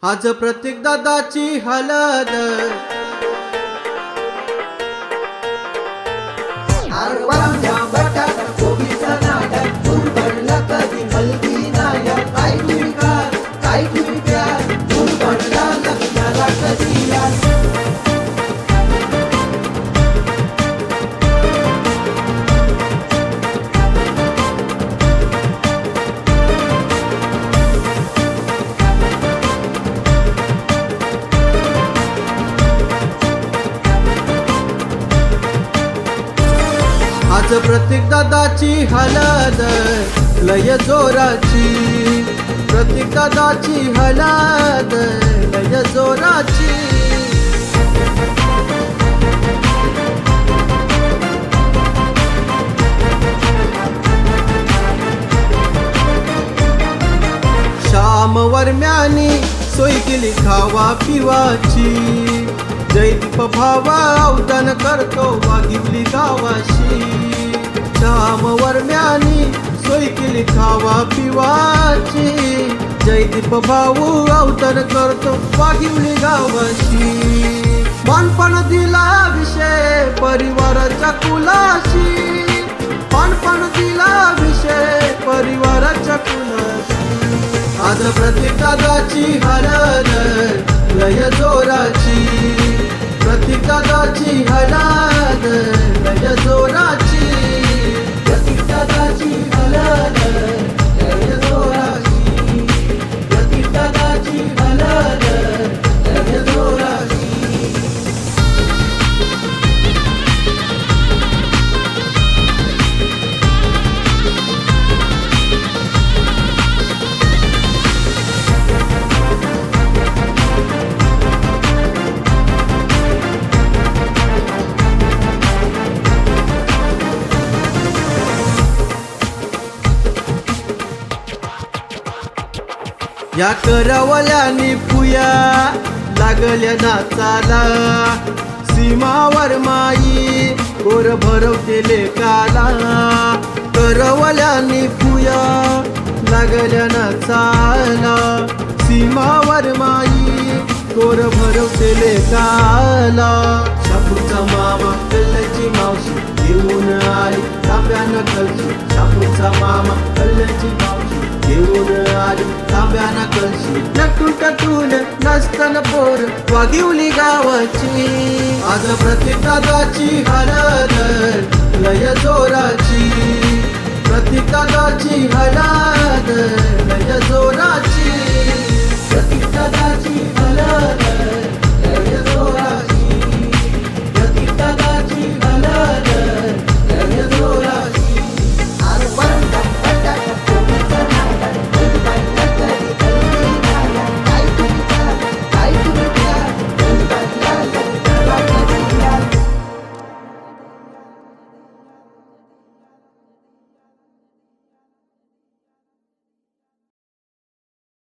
आज प्रत्येक दादाची हलद आरवांच्या बटाटा कोबीचा नाटक फुल पडला कधी हलगी नायक काय तुम्ही खात काय तुम्ही प्यार फुल पडला लग्नाला कधी यार आज प्रत्येक दादाची हलद लय जोराची प्रत्येक दादाची हलद लय जोराची श्याम वर्म्यानी सोय केली खावा पिवाची जयदीप भावा अवदान करतो वाघिवली गावाशी श्याम वर्म्यानी सोय केली खावा पिवाची जयदीप भाऊ अवदान करतो वाघिवली गावाशी मानपण दिला विषय परिवाराच्या कुलाशी मानपण दिला विषय परिवाराच्या कुलाशी आज प्रत्येक दादाची हलद लय जोराची प्रत्येक दादाची हलद लय जोराची प्रत्येक दादाची हलद लय जोराची प्रत्येक दादाची हलद लय जोराची या करवल्यानी पुया लागल्या नाचाला सीमावर माई गोर भरवतेले काला करवल्यानी पुया लागल्या नाचाला सीमावर माई गोर भरवतेले काला शापूरचा मामा कल्ल्याची मावशी घेऊन आली तांब्यानं कलशी शापूरचा मामा कल्ल्याची मावशी घेऊन आली तांब्यानं कलशी टटून नसतान पोर वाघिवली गावाची आज प्रत्येक दादाची हलद लय जोराची प्रत्येक दादाची हलद लय जोराची